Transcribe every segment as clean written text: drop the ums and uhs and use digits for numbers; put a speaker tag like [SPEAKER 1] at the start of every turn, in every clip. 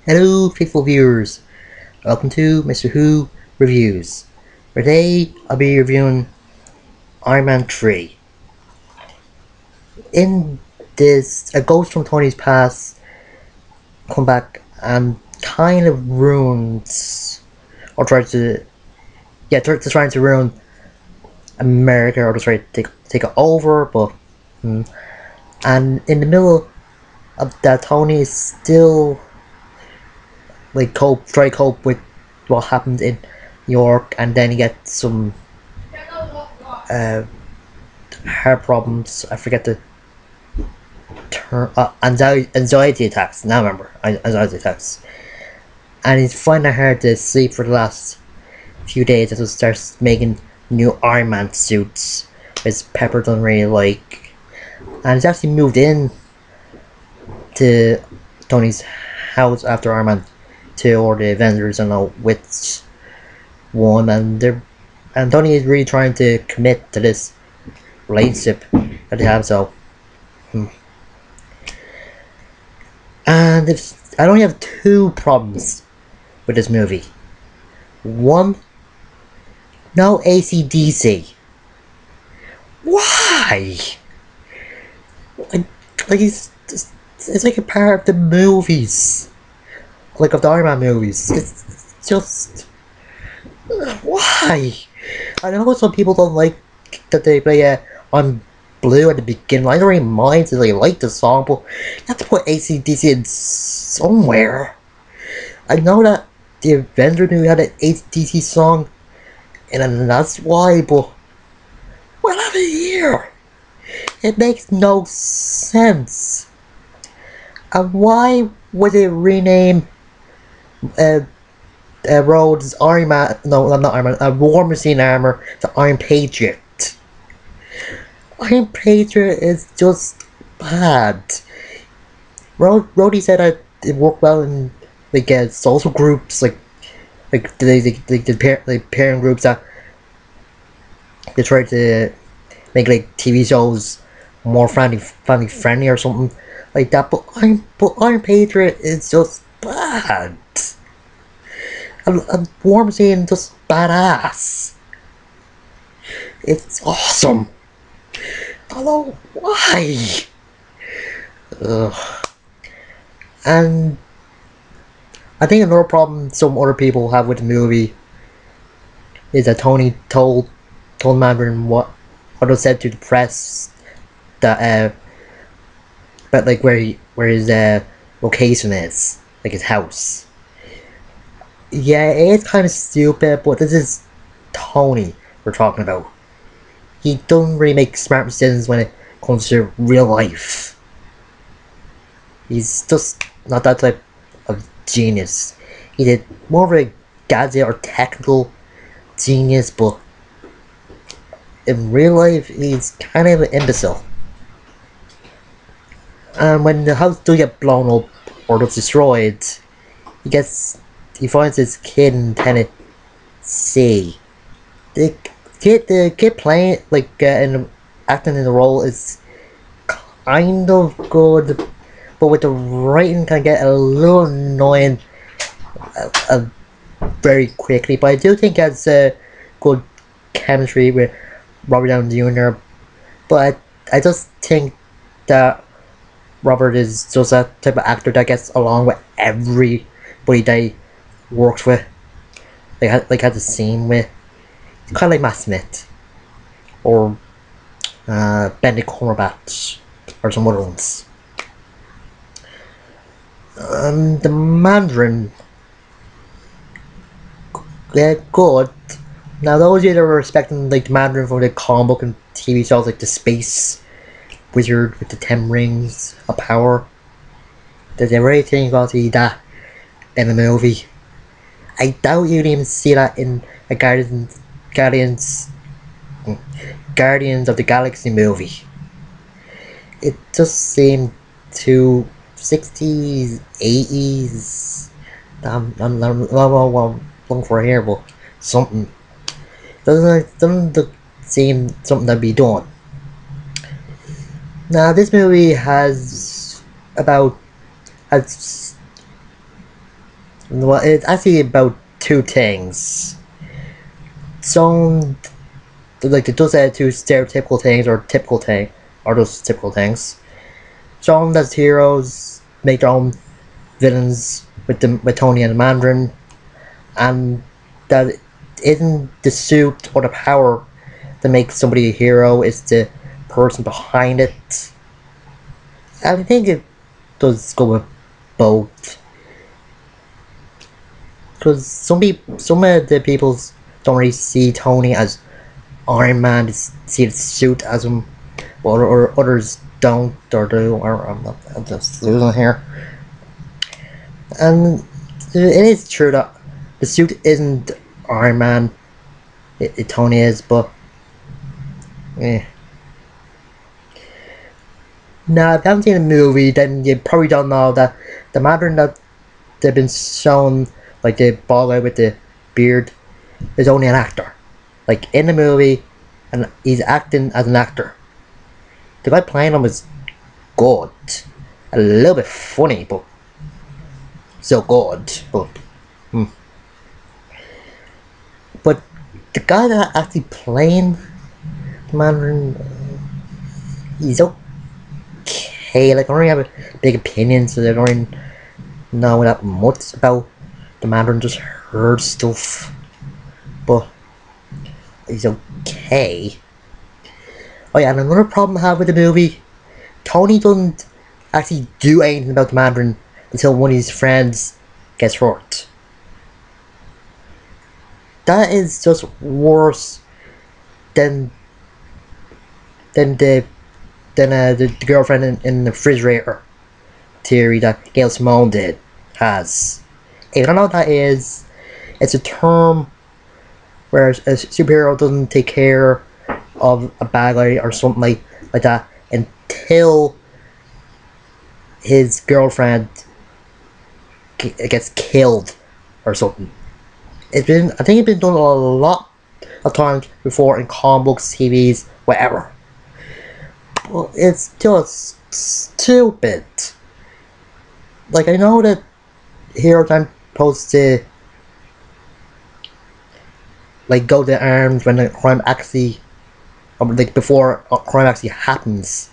[SPEAKER 1] Hello, faithful viewers. Welcome to Mr. Who Reviews. Today, I'll be reviewing Iron Man 3. In this, a ghost from Tony's past come back and kind of ruins, or tries to, trying to ruin America, or to try to take it over, but, and in the middle of that, Tony is still try to cope with what happened in New York, and then he gets some heart problems. I forget the term. Anxiety attacks. Now I remember anxiety attacks, and he's finding it hard to sleep for the last few days as he starts making new Iron Man suits, which Pepper doesn't really like, and he's actually moved in to Tony's house after Iron Man 2 or the Avengers. I don't know which one, and Tony is really trying to commit to this relationship that they have. So, and I only have two problems with this movie. One, no AC/DC. Why? Like it's like a part of the movies, like of the Iron Man movies. It's just why? I know some people don't like that they play on Blue at the beginning. I don't really mind if they like the song, but you have to put AC/DC in somewhere. I know that the Avenger knew had an AC/DC song, and that's why, but what out of here? It makes no sense. And why would they rename Rhodes Iron Man? No, not Iron Man. War Machine armor to Iron Patriot. Iron Patriot is just bad. Rhodey said that it worked well in social groups, like the parent groups that they try to make like TV shows more family friendly or something like that. But Iron Patriot is just bad. And War Machine just badass. It's awesome. I don't know why. And I think another problem some other people have with the movie is that Tony told Mandarin what was said to the press, that but like where his location is, like his house. Yeah, it's kind of stupid, but this is Tony we're talking about. He doesn't really make smart decisions when it comes to real life. He's just not that type of genius. He did more of a gadget or technical genius, but in real life, he's kind of an imbecile. And when the house does get blown up or gets destroyed, he finds his kid in Tennessee. The kid playing acting in the role is kind of good, but with the writing can get a little annoying very quickly. But I do think it's good chemistry with Robert Downey Jr. But I just think that Robert is just that type of actor that gets along with everybody that he works with. Had the scene with. It's kind of like Matt Smith or Benedict Cumberbatch or some other ones. The Mandarin, good. Now those of you that were expecting like the Mandarin from the comic book and TV shows like the Space Wizard with the 10 Rings of Power, that they really think about see that in the movie. I doubt you'd even see that in a Guardians of the Galaxy movie. It just seemed too 60s, 80s. I'm looking for here, but something doesn't seem something to be done. Now this movie has Well, it's actually about two things. Some, like, it does add two stereotypical things, or typical thing, or those typical things. Some as heroes make their own villains with Tony and the Mandarin, and that isn't the suit or the power that makes somebody a hero, it's the person behind it. I think it does go with both. Because some of the people don't really see Tony as Iron Man, see the suit as him, or others don't, or do, or I'm just losing here. And it is true that the suit isn't Iron Man, Tony is, but eh. Now, if you haven't seen the movie, then you probably don't know that the Mandarin that they've been shown, like the bald guy with the beard, is only an actor. Like in the movie, and he's acting as an actor. The guy playing him is good, a little bit funny, but so good. But the guy that actually playing the Mandarin, he's okay. Like I don't really have a big opinion, so I don't really know that much about the Mandarin. Just heard stuff, but he's okay. Oh yeah, and another problem I have with the movie, Tony doesn't actually do anything about the Mandarin until one of his friends gets hurt. That is just worse than the girlfriend in the refrigerator theory that Gail Simone has. If you don't know what that is, it's a term where a superhero doesn't take care of a bad guy or something like that until his girlfriend gets killed or something. I think it's been done a lot of times before in comic books, TVs, whatever. Well, it's just stupid. Like, I know that heroes aren't supposed to like go to arms when the crime actually, like before a crime actually happens.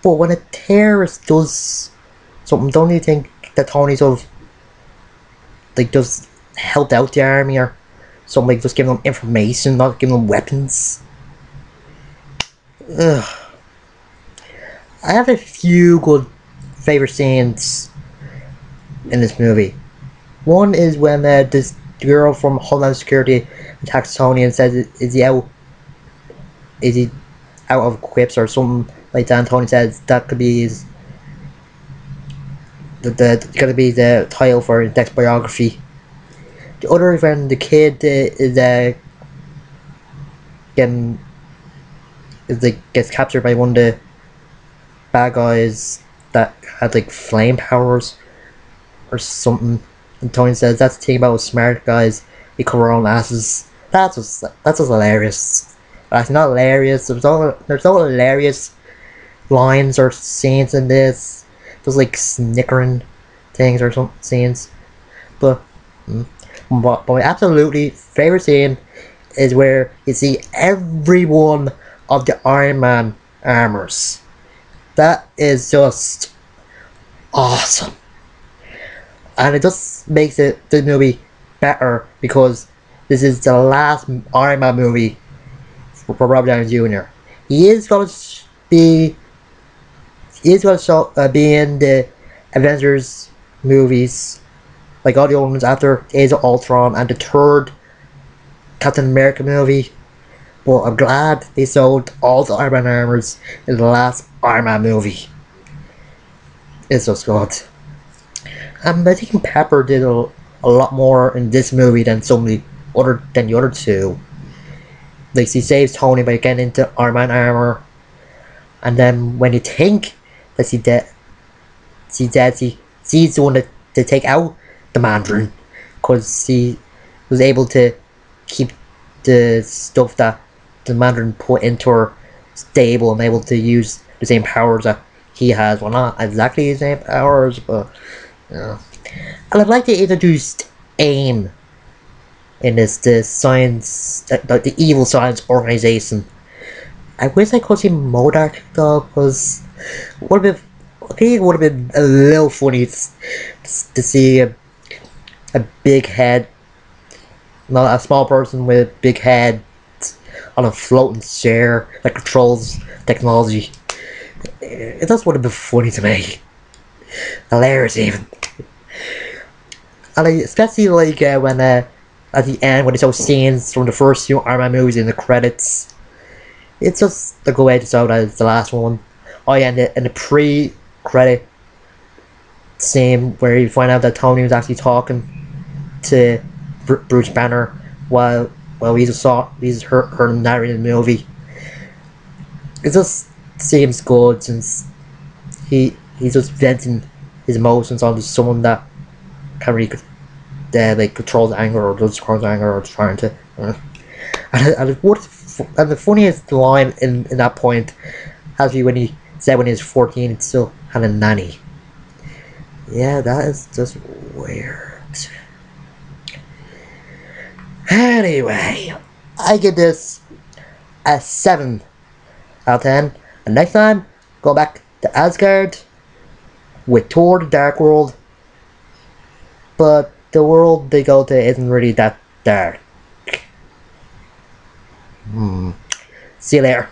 [SPEAKER 1] But when a terrorist does something, don't you think that Tony sort of like just helped out the army or something, like just giving them information, not giving them weapons? Ugh. I have a few good favorite scenes in this movie. One is when this girl from Homeland Security attacks Tony and says, "Is he out of quips or something like that?" And Tony says that could be his gonna be the title for his next biography. The other, when the kid gets captured by one of the bad guys that had like flame powers or something, and Tony says that's the thing about smart guys, they cover their own asses. That's just hilarious. That's not hilarious. There's no hilarious lines or scenes in this. There's like snickering things or some scenes, but my absolutely favorite scene is where you see every one of the Iron Man armors. That is just awesome, and it just makes the movie better because this is the last Iron Man movie for Robert Downey Jr. He is going to be be in the Avengers movies, like all the old ones after Age of Ultron and the third Captain America movie. But I'm glad they sold all the Iron Man armors in the last Iron Man movie. It's just good. I think Pepper did a lot more in this movie than the other two. Like, she saves Tony by getting into Iron Man armor, and then when you think that she's the one to take out the Mandarin, because she was able to keep the stuff that the Mandarin put into her stable and able to use the same powers that he has. Well, not exactly the same powers, but And I'd like to introduce AIM in this the science, the evil science organization. I wish I could see MODOK though, because would have been, I think it would have been a little funny to see a big head, not a small person with a big head on a floating chair that controls technology. It just would have been funny to me. Hilarious even. And especially like when at the end when they show scenes from the first few Iron Man movies in the credits. It's just a good way to show that it's the last one. Oh yeah, and the pre-credit scene where you find out that Tony was actually talking to Bruce Banner while he's her narrating the movie. It just seems good since he's just venting his emotions onto someone that can't really like controls anger or does control anger or trying to. And the funniest line in that point has to be when he said when he was 14 he still had a nanny. Yeah, that is just weird. Anyway, I give this a 7 out of 10. And next time, go back to Asgard with Thor the Dark World. But the world they go to isn't really that dark. See you later.